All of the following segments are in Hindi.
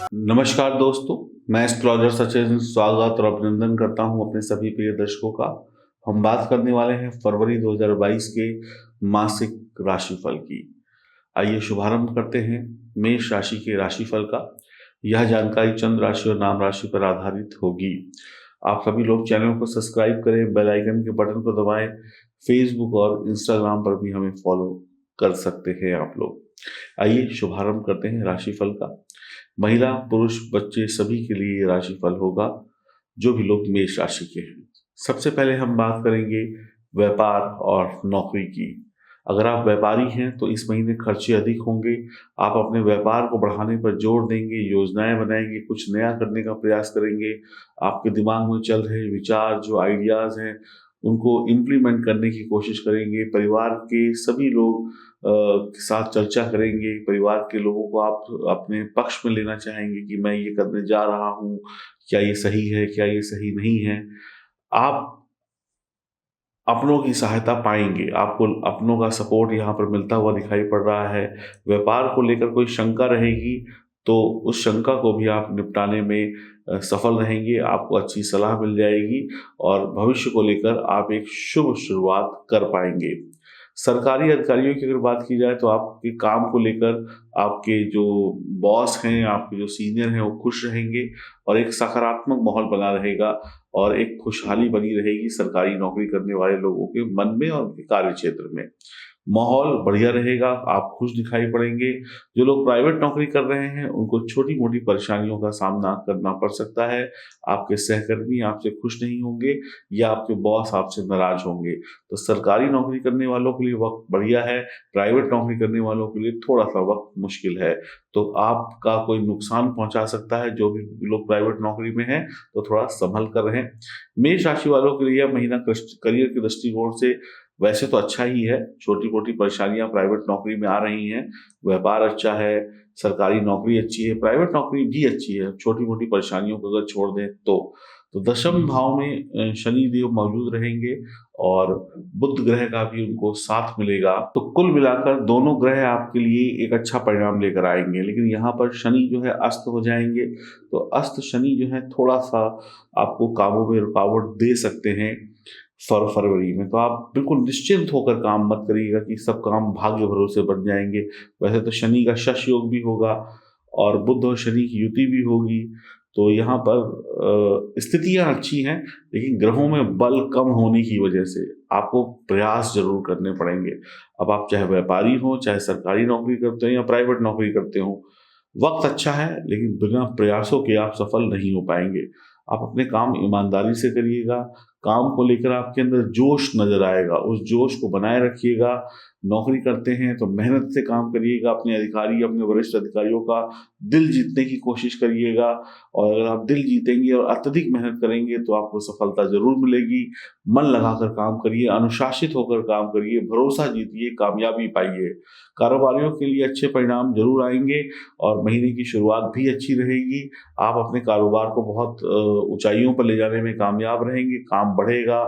नमस्कार दोस्तों, मैं एस्ट्रोलॉजर सचिन स्वागत और अभिनंदन करता हूं अपने सभी प्रिय दर्शकों का। हम बात करने वाले हैं फरवरी 2022 के मासिक राशिफल की। आइए शुभारंभ करते हैं मेष राशि के राशिफल का। यह जानकारी चंद्र राशि और नाम राशि पर आधारित होगी। आप सभी लोग चैनल को सब्सक्राइब करें, बेल आइकन के बटन को दबाएं। फेसबुक और इंस्टाग्राम पर भी हमें फॉलो कर सकते हैं आप लोग। आइए शुभारंभ करते हैं राशिफल का। महिला, पुरुष, बच्चे सभी के लिए ये राशिफल होगा, जो भी लोग मेष राशि के हैं। सबसे पहले हम बात करेंगे व्यापार और नौकरी की। अगर आप व्यापारी हैं तो इस महीने खर्चे अधिक होंगे। आप अपने व्यापार को बढ़ाने पर जोर देंगे, योजनाएं बनाएंगे, कुछ नया करने का प्रयास करेंगे। आपके दिमाग में चल रहे विचार, जो आइडियाज हैं, उनको इम्प्लीमेंट करने की कोशिश करेंगे। परिवार के सभी लोग के साथ चर्चा करेंगे। परिवार के लोगों को आप अपने पक्ष में लेना चाहेंगे कि मैं ये करने जा रहा हूँ, क्या ये सही है, क्या ये सही नहीं है। आप अपनों की सहायता पाएंगे, आपको अपनों का सपोर्ट यहाँ पर मिलता हुआ दिखाई पड़ रहा है। व्यापार को लेकर कोई शंका रहेगी तो उस शंका को भी आप निपटाने में सफल रहेंगे। आपको अच्छी सलाह मिल जाएगी और भविष्य को लेकर आप एक शुभ शुरुआत कर पाएंगे। सरकारी अधिकारियों की अगर बात की जाए तो आपके काम को लेकर आपके जो बॉस हैं, आपके जो सीनियर हैं, वो खुश रहेंगे और एक सकारात्मक माहौल बना रहेगा और एक खुशहाली बनी रहेगी सरकारी नौकरी करने वाले लोगों के मन में और उनके कार्य क्षेत्र में। माहौल बढ़िया रहेगा, आप खुश दिखाई पड़ेंगे। जो लोग प्राइवेट नौकरी कर रहे हैं उनको छोटी मोटी परेशानियों का सामना करना पड़ सकता है। आपके सहकर्मी आपसे खुश नहीं होंगे या आपके बॉस आपसे नाराज होंगे। तो सरकारी नौकरी करने वालों के लिए वक्त बढ़िया है, प्राइवेट नौकरी करने वालों के लिए थोड़ा सा वक्त मुश्किल है। तो आपका कोई नुकसान पहुंचा सकता है। जो भी लोग प्राइवेट नौकरी में हैं तो थोड़ा संभल कर रहें। मेष राशि वालों के लिए यह महीना करियर के दृष्टिकोण से वैसे तो अच्छा ही है। छोटी मोटी परेशानियां प्राइवेट नौकरी में आ रही हैं। व्यापार अच्छा है, सरकारी नौकरी अच्छी है, प्राइवेट नौकरी भी अच्छी है। छोटी मोटी परेशानियों को अगर छोड़ दें तो दशम भाव में शनि देव मौजूद रहेंगे और बुध ग्रह का भी उनको साथ मिलेगा। तो कुल मिलाकर दोनों ग्रह आपके लिए एक अच्छा परिणाम लेकर आएंगे। लेकिन यहाँ पर शनि जो है अस्त हो जाएंगे, तो अस्त शनि जो है थोड़ा सा आपको कामों में रुकावट दे सकते हैं फरवरी में। तो आप बिल्कुल निश्चिंत होकर काम मत करिएगा कि सब काम भाग्य भरोसे बन जाएंगे। वैसे तो शनि का शश योग भी होगा और बुध और शनि की युति भी होगी। तो यहाँ पर स्थितियां अच्छी हैं, लेकिन ग्रहों में बल कम होने की वजह से आपको प्रयास जरूर करने पड़ेंगे। अब आप चाहे व्यापारी हो, चाहे सरकारी नौकरी करते हो या प्राइवेट नौकरी करते हो, वक्त अच्छा है लेकिन बिना प्रयासों के आप सफल नहीं हो पाएंगे। आप अपने काम ईमानदारी से करिएगा। काम को लेकर आपके अंदर जोश नजर आएगा, उस जोश को बनाए रखिएगा। नौकरी करते हैं तो मेहनत से काम करिएगा। अपने अधिकारी, अपने वरिष्ठ अधिकारियों का दिल जीतने की कोशिश करिएगा और अगर आप दिल जीतेंगे और अत्यधिक मेहनत करेंगे तो आपको सफलता जरूर मिलेगी। मन लगाकर काम करिए, अनुशासित होकर काम करिए, भरोसा जीतिए, कामयाबी पाइए। कारोबारियों के लिए अच्छे परिणाम जरूर आएंगे और महीने की शुरुआत भी अच्छी रहेगी। आप अपने कारोबार को बहुत ऊंचाइयों पर ले जाने में कामयाब रहेंगे। काम बढ़ेगा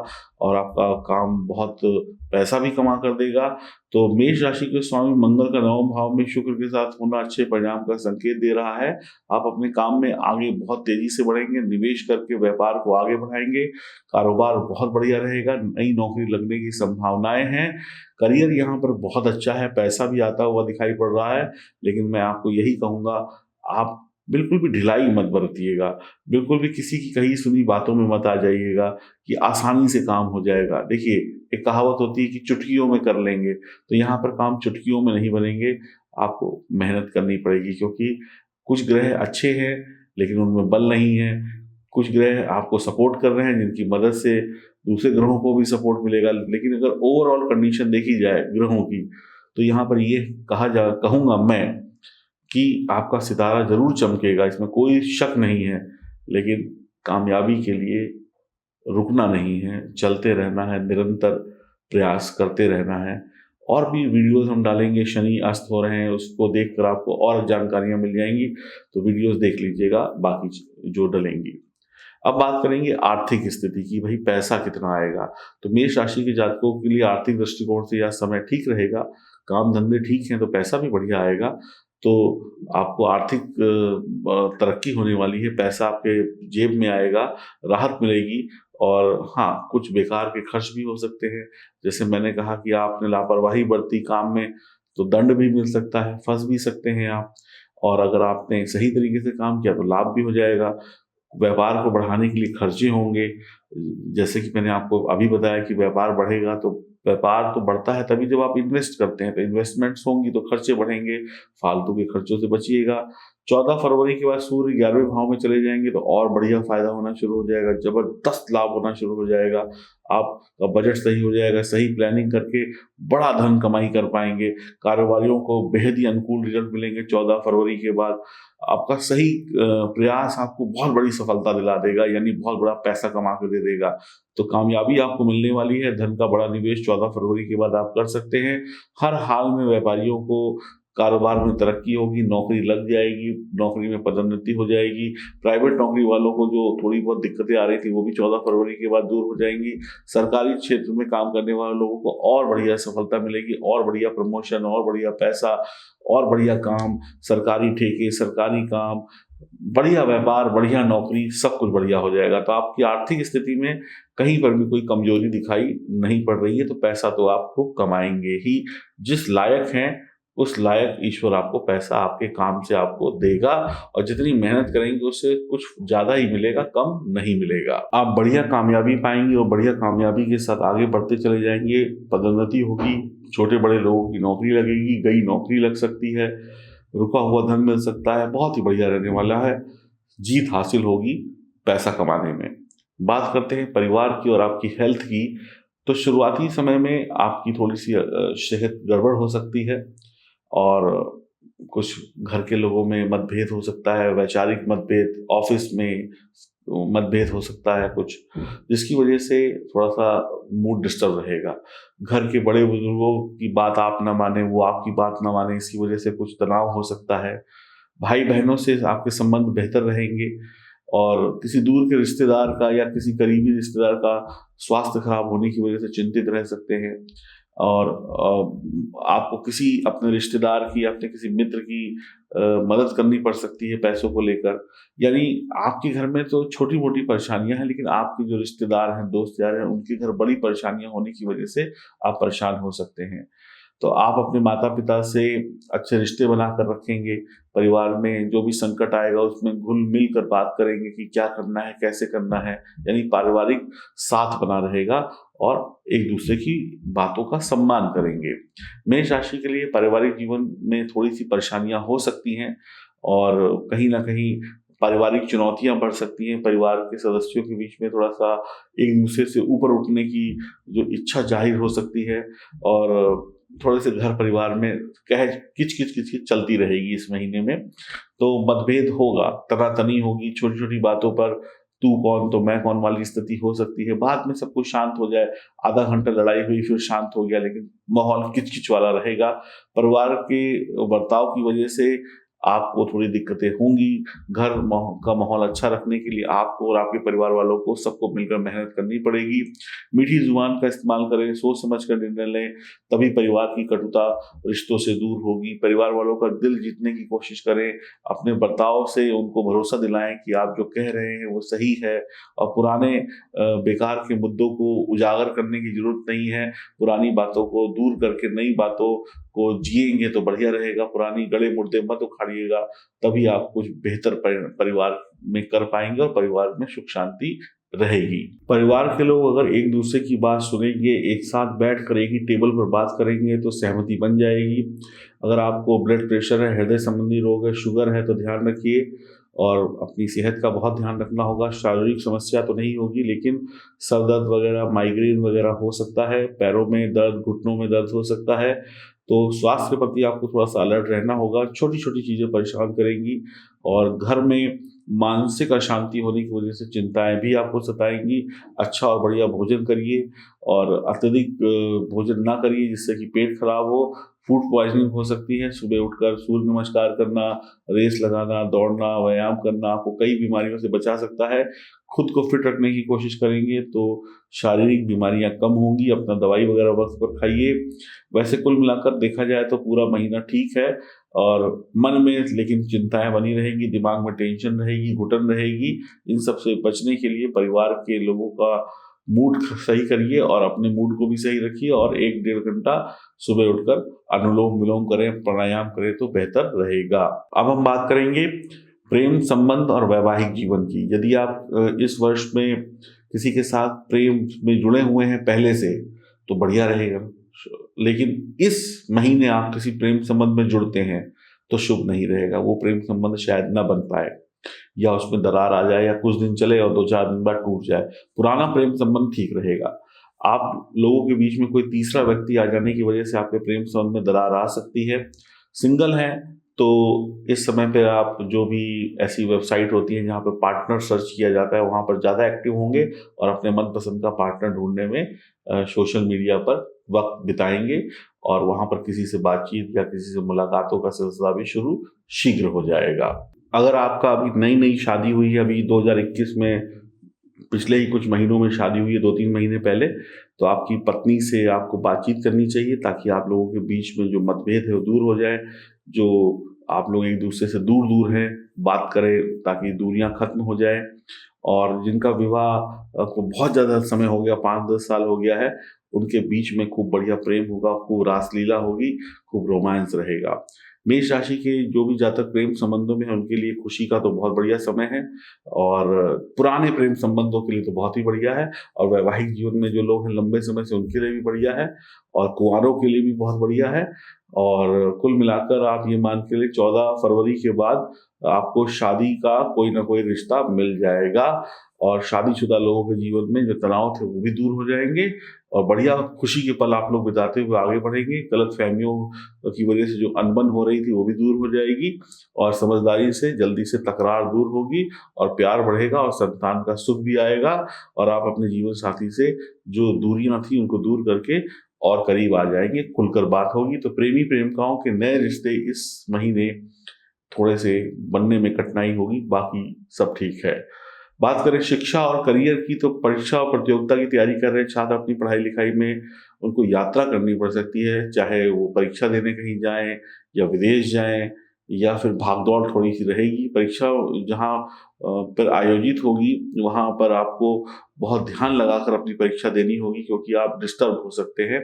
और आपका काम बहुत पैसा भी कमा कर देगा। तो मेष राशि के स्वामी मंगल का नवम भाव में शुक्र के साथ होना अच्छे परिणाम का संकेत दे रहा है। आप अपने काम में आगे बहुत तेजी से बढ़ेंगे, निवेश करके व्यापार को आगे बढ़ाएंगे। कारोबार बहुत बढ़िया रहेगा, नई नौकरी लगने की संभावनाएं हैं। करियर यहाँ पर बहुत अच्छा है, पैसा भी आता हुआ दिखाई पड़ रहा है। लेकिन मैं आपको यही कहूंगा, आप बिल्कुल भी ढिलाई मत बरतिएगा। बिल्कुल भी किसी की कही सुनी बातों में मत आ जाइएगा कि आसानी से काम हो जाएगा। देखिए, एक कहावत होती है कि चुटकियों में कर लेंगे, तो यहाँ पर काम चुटकियों में नहीं बनेंगे। आपको मेहनत करनी पड़ेगी क्योंकि कुछ ग्रह अच्छे हैं लेकिन उनमें बल नहीं है। कुछ ग्रह आपको सपोर्ट कर रहे हैं जिनकी मदद से दूसरे ग्रहों को भी सपोर्ट मिलेगा। लेकिन अगर ओवरऑल कंडीशन देखी जाए ग्रहों की, तो यहाँ पर ये कहूंगा मैं कि आपका सितारा जरूर चमकेगा, इसमें कोई शक नहीं है। लेकिन कामयाबी के लिए रुकना नहीं है, चलते रहना है, निरंतर प्रयास करते रहना है। और भी वीडियोस हम डालेंगे, शनि अस्त हो रहे हैं उसको देखकर आपको और जानकारियां मिल जाएंगी, तो वीडियोस देख लीजिएगा बाकी जो डलेंगी। अब बात करेंगे आर्थिक स्थिति की, भाई पैसा कितना आएगा। तो मेष राशि के जातकों के लिए आर्थिक दृष्टिकोण से यह समय ठीक रहेगा। काम धंधे ठीक हैं तो पैसा भी बढ़िया आएगा। तो आपको आर्थिक तरक्की होने वाली है, पैसा आपके जेब में आएगा, राहत मिलेगी। और हाँ, कुछ बेकार के खर्च भी हो सकते हैं। जैसे मैंने कहा कि आपने लापरवाही बरती काम में, तो दंड भी मिल सकता है, फंस भी सकते हैं आप। और अगर आपने सही तरीके से काम किया तो लाभ भी हो जाएगा। व्यापार को बढ़ाने के लिए खर्चे होंगे। जैसे कि मैंने आपको अभी बताया कि व्यापार बढ़ेगा, तो व्यापार तो बढ़ता है तभी जब आप इन्वेस्ट करते हैं, तो इन्वेस्टमेंट्स होंगी तो खर्चे बढ़ेंगे। फालतू के खर्चों से बचिएगा। 14 फरवरी के बाद सूर्य 11वें भाव में चले जाएंगे तो और बढ़िया फायदा होना शुरू हो जाएगा, जबरदस्त लाभ होना शुरू हो जाएगा। आपका बजट सही हो जाएगा, सही प्लानिंग करके बड़ा धन कमाई कर पाएंगे। कारोबारियों को बेहद ही अनुकूल रिजल्ट मिलेंगे 14 फरवरी के बाद। आपका सही प्रयास आपको बहुत बड़ी सफलता दिला देगा, यानी बहुत बड़ा पैसा कमा के दे देगा। तो कामयाबी आपको मिलने वाली है। धन का बड़ा निवेश 14 फरवरी के बाद आप कर सकते हैं। हर हाल में व्यापारियों को कारोबार में तरक्की होगी, नौकरी लग जाएगी, नौकरी में पदोन्नति हो जाएगी। प्राइवेट नौकरी वालों को जो थोड़ी बहुत दिक्कतें आ रही थी वो भी 14 फरवरी के बाद दूर हो जाएंगी। सरकारी क्षेत्र में काम करने वाले लोगों को और बढ़िया सफलता मिलेगी, और बढ़िया प्रमोशन, और बढ़िया पैसा, और बढ़िया काम, सरकारी ठेके, सरकारी काम, बढ़िया व्यापार, बढ़िया नौकरी, सब कुछ बढ़िया हो जाएगा। तो आपकी आर्थिक स्थिति में कहीं पर भी कोई कमजोरी दिखाई नहीं पड़ रही है। तो पैसा तो आप खूब कमाएंगे ही। जिस लायक हैं उस लायक ईश्वर आपको पैसा आपके काम से आपको देगा, और जितनी मेहनत करेंगे उससे कुछ ज्यादा ही मिलेगा, कम नहीं मिलेगा। आप बढ़िया कामयाबी पाएंगे और बढ़िया कामयाबी के साथ आगे बढ़ते चले जाएंगे। पदोन्नति होगी, छोटे बड़े लोगों की नौकरी लगेगी, गई नौकरी लग सकती है, रुका हुआ धन मिल सकता है। बहुत ही बढ़िया रहने वाला है। जीत हासिल होगी पैसा कमाने में। बात करते हैं परिवार की और आपकी हेल्थ की। तो शुरुआती समय में आपकी थोड़ी सी सेहत गड़बड़ हो सकती है, और कुछ घर के लोगों में मतभेद हो सकता है, वैचारिक मतभेद, ऑफिस में मतभेद हो सकता है कुछ, जिसकी वजह से थोड़ा सा मूड डिस्टर्ब रहेगा। घर के बड़े बुजुर्गों की बात आप ना माने, वो आपकी बात ना माने, इसकी वजह से कुछ तनाव हो सकता है। भाई बहनों से आपके संबंध बेहतर रहेंगे, और किसी दूर के रिश्तेदार का या किसी करीबी रिश्तेदार का स्वास्थ्य खराब होने की वजह से चिंतित रह सकते हैं। और आपको किसी अपने रिश्तेदार की, अपने किसी मित्र की मदद करनी पड़ सकती है पैसों को लेकर। यानी आपके घर में तो छोटी मोटी परेशानियां हैं, लेकिन आपके जो रिश्तेदार हैं, दोस्त यार हैं, उनके घर बड़ी परेशानियां होने की वजह से आप परेशान हो सकते हैं। तो आप अपने माता पिता से अच्छे रिश्ते बनाकर रखेंगे। परिवार में जो भी संकट आएगा उसमें घुल मिल कर बात करेंगे कि क्या करना है, कैसे करना है। यानी पारिवारिक साथ बना रहेगा, और एक दूसरे की बातों का सम्मान करेंगे। मेष राशि के लिए पारिवारिक जीवन में थोड़ी सी परेशानियां हो सकती हैं, और कहीं ना कहीं पारिवारिक चुनौतियां बढ़ सकती हैं। परिवार के सदस्यों के बीच में थोड़ा सा एक दूसरे से ऊपर उठने की जो इच्छा जाहिर हो सकती है, और थोड़े से घर परिवार में कह किच किच किच किच चलती रहेगी इस महीने में। तो मतभेद होगा, तनातनी होगी, छोटी छोटी बातों पर तू कौन तो मैं कौन वाली स्थिति हो सकती है। बाद में सब कुछ शांत हो जाए, आधा घंटा लड़ाई हुई फिर शांत हो गया, लेकिन माहौल किच किच वाला रहेगा। परिवार के बर्ताव की वजह से आपको थोड़ी दिक्कतें होंगी। घर का माहौल अच्छा रखने के लिए आपको और आपके परिवार वालों को सबको मिलकर मेहनत करनी पड़ेगी। मीठी जुबान का इस्तेमाल करें, सोच समझ कर निर्णय लें, तभी परिवार की कटुता रिश्तों से दूर होगी। परिवार वालों का दिल जीतने की कोशिश करें, अपने बर्ताव से उनको भरोसा दिलाएं कि आप जो कह रहे हैं वो सही है, और पुराने बेकार के मुद्दों को उजागर करने की जरूरत नहीं है। पुरानी बातों को दूर करके नई बातों को जिएंगे तो बढ़िया रहेगा। पुरानी गड़े मुर्दे मत उखाड़िएगा, तभी आप कुछ बेहतर परिवार में कर पाएंगे, और परिवार में सुख शांति रहेगी। परिवार के लोग अगर एक दूसरे की बात सुनेंगे, एक साथ बैठ कर एक ही टेबल पर बात करेंगे तो सहमति बन जाएगी। अगर आपको ब्लड प्रेशर है, हृदय संबंधी रोग है, शुगर है, तो ध्यान रखिए, और अपनी सेहत का बहुत ध्यान रखना होगा। शारीरिक समस्या तो नहीं होगी, लेकिन सर दर्द वगैरह, माइग्रेन वगैरह हो सकता है, पैरों में दर्द, घुटनों में दर्द हो सकता है। तो स्वास्थ्य के प्रति आपको थोड़ा सा अलर्ट रहना होगा। छोटी छोटी चीजें परेशान करेंगी, और घर में मानसिक अशांति होने की वजह से चिंताएं भी आपको सताएंगी। अच्छा और बढ़िया भोजन करिए, और अत्यधिक भोजन ना करिए जिससे कि पेट खराब हो। फूड पॉइजनिंग हो सकती है। सुबह उठकर सूर्य नमस्कार करना, रेस लगाना, दौड़ना, व्यायाम करना आपको कई बीमारियों से बचा सकता है। खुद को फिट रखने की कोशिश करेंगे तो शारीरिक बीमारियां कम होंगी। अपना दवाई वगैरह वक्त पर खाइए। वैसे कुल मिलाकर देखा जाए तो पूरा महीना ठीक है। और मन में लेकिन चिंताएं बनी रहेंगी, दिमाग में टेंशन रहेगी, घुटन रहेगी। इन सब से बचने के लिए परिवार के लोगों का मूड सही करिए और अपने मूड को भी सही रखिए, और 1-1.5 घंटा सुबह उठकर अनुलोम विलोम करें, प्राणायाम करें तो बेहतर रहेगा। अब हम बात करेंगे प्रेम संबंध और वैवाहिक जीवन की। यदि आप इस वर्ष में किसी के साथ प्रेम में जुड़े हुए हैं पहले से तो बढ़िया रहेगा, लेकिन इस महीने आप किसी प्रेम संबंध में जुड़ते हैं तो शुभ नहीं रहेगा। वो प्रेम संबंध शायद ना बन पाए, या उसमें दरार आ जाए, या कुछ दिन चले और 2-4 दिन बाद टूट जाए। पुराना प्रेम संबंध ठीक रहेगा। आप लोगों के बीच में कोई तीसरा व्यक्ति आ जाने की वजह से आपके प्रेम संबंध में दरार आ सकती है। सिंगल हैं तो इस समय पे आप जो भी ऐसी वेबसाइट होती है जहाँ पे पार्टनर सर्च किया जाता है वहाँ पर ज़्यादा एक्टिव होंगे और अपने मनपसंद का पार्टनर ढूंढने में सोशल मीडिया पर वक्त बिताएंगे, और वहाँ पर किसी से बातचीत या किसी से मुलाकातों का सिलसिला भी शुरू शीघ्र हो जाएगा। अगर आपका अभी नई नई शादी हुई है, अभी 2021 में पिछले ही कुछ महीनों में शादी हुई है, 2-3 महीने पहले, तो आपकी पत्नी से आपको बातचीत करनी चाहिए ताकि आप लोगों के बीच में जो मतभेद है वो दूर हो जाए। जो आप लोग एक दूसरे से दूर दूर हैं, बात करें ताकि दूरियां खत्म हो जाए। और जिनका विवाह को बहुत ज़्यादा समय हो गया, 5-10 साल हो गया है, उनके बीच में खूब बढ़िया प्रेम होगा, खूब रासलीला होगी, खूब रोमांस रहेगा। मेष राशि के जो भी जातक प्रेम संबंधों में है उनके लिए खुशी का तो बहुत बढ़िया समय है, और पुराने प्रेम संबंधों के लिए तो बहुत ही बढ़िया है, और वैवाहिक जीवन में जो लोग हैं लंबे समय से उनके लिए भी बढ़िया है, और कुंवारों के लिए भी बहुत बढ़िया है। और कुल मिलाकर आप ये मान के लिए 14 फरवरी के बाद आपको शादी का कोई ना कोई रिश्ता मिल जाएगा, और शादीशुदा लोगों के जीवन में जो तनाव थे वो भी दूर हो जाएंगे, और बढ़िया खुशी के पल आप लोग बिताते हुए आगे बढ़ेंगे। गलत फहमियों की वजह से जो अनबन हो रही थी वो भी दूर हो जाएगी, और समझदारी से जल्दी से तकरार दूर होगी, और प्यार बढ़ेगा, और संतान का सुख भी आएगा, और आप अपने जीवन साथी से जो दूरियां थी उनको दूर करके और करीब आ जाएंगे, खुलकर बात होगी। तो प्रेमी प्रेमिकाओं के नए रिश्ते इस महीने थोड़े से बनने में कठिनाई होगी, बाकी सब ठीक है। बात करें शिक्षा और करियर की, तो परीक्षा और प्रतियोगिता की तैयारी कर रहे छात्र अपनी पढ़ाई लिखाई में उनको यात्रा करनी पड़ सकती है, चाहे वो परीक्षा देने कहीं जाएं या विदेश जाएं, या फिर भागदौड़ थोड़ी सी रहेगी। परीक्षा जहां पर आयोजित होगी वहां पर आपको बहुत ध्यान लगाकर अपनी परीक्षा देनी होगी, क्योंकि आप डिस्टर्ब हो सकते हैं।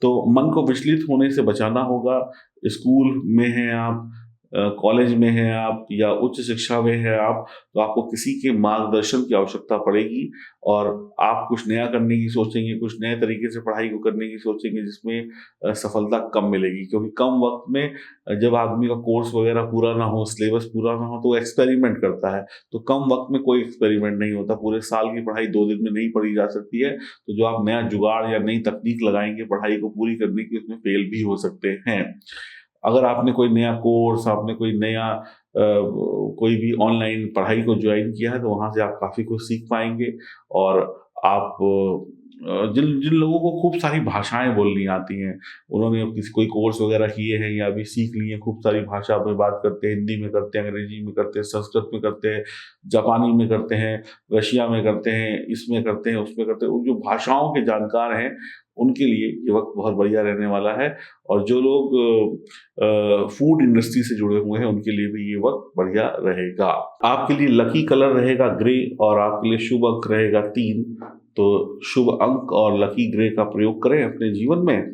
तो मन को विचलित होने से बचाना होगा। स्कूल में हैं आप, कॉलेज में हैं आप, या उच्च शिक्षा में हैं आप, तो आपको किसी के मार्गदर्शन की आवश्यकता पड़ेगी, और आप कुछ नया करने की सोचेंगे, कुछ नए तरीके से पढ़ाई को करने की सोचेंगे जिसमें सफलता कम मिलेगी। क्योंकि कम वक्त में जब आदमी का कोर्स वगैरह पूरा ना हो, सिलेबस पूरा ना हो, तो वो एक्सपेरिमेंट करता है। तो कम वक्त में कोई एक्सपेरिमेंट नहीं होता। पूरे साल की पढ़ाई 2 दिन में नहीं पढ़ी जा सकती है। तो जो आप नया जुगाड़ या नई तकनीक लगाएंगे पढ़ाई को पूरी करने की, उसमें फेल भी हो सकते हैं। अगर आपने कोई नया कोर्स, आपने कोई नया कोई भी ऑनलाइन पढ़ाई को ज्वाइन किया है, तो वहाँ से आप काफ़ी कुछ सीख पाएंगे। और आप जिन जिन लोगों को खूब सारी भाषाएं बोलनी आती हैं, उन्होंने किसी कोई कोर्स वगैरह किए हैं या अभी सीख लिए हैं, खूब सारी भाषा में बात करते हैं, हिंदी में करते हैं, अंग्रेजी में करते हैं, संस्कृत में करते हैं, जापानी में करते हैं, रशिया में करते हैं, इसमें करते हैं, उसमें करते हैं, उन जो भाषाओं के जानकार हैं उनके लिए ये वक्त बहुत बढ़िया रहने वाला है। और जो लोग फूड इंडस्ट्री से जुड़े हुए हैं उनके लिए भी ये वक्त बढ़िया रहेगा। आपके लिए लकी कलर रहेगा ग्रे, और आपके लिए शुभ अंक रहेगा 3। तो शुभ अंक और लकी ग्रे का प्रयोग करें अपने जीवन में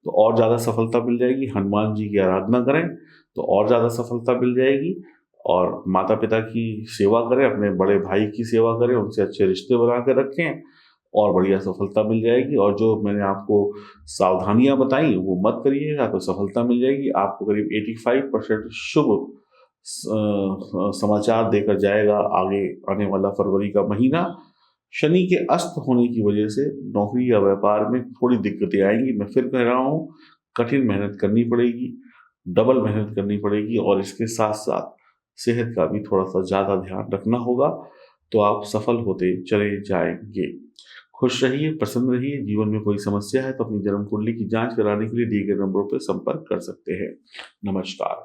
तो और ज़्यादा सफलता मिल जाएगी। हनुमान जी की आराधना करें तो और ज़्यादा सफलता मिल जाएगी, और माता पिता की सेवा करें, अपने बड़े भाई की सेवा करें, उनसे अच्छे रिश्ते बना के रखें, और बढ़िया सफलता मिल जाएगी। और जो मैंने आपको सावधानियां बताई वो मत करिएगा तो सफलता मिल जाएगी। आपको करीब 85% शुभ समाचार देकर जाएगा आगे आने वाला फरवरी का महीना। शनि के अस्त होने की वजह से नौकरी या व्यापार में थोड़ी दिक्कतें आएंगी। मैं फिर कह रहा हूँ, कठिन मेहनत करनी पड़ेगी, डबल मेहनत करनी पड़ेगी, और इसके साथ साथ सेहत का भी थोड़ा सा ज़्यादा ध्यान रखना होगा, तो आप सफल होते चले जाएंगे। खुश रहिए, प्रसन्न रहिए। जीवन में कोई समस्या है तो अपनी जन्म कुंडली की जांच कराने के लिए दिए गए नंबरों पर संपर्क कर सकते हैं। नमस्कार।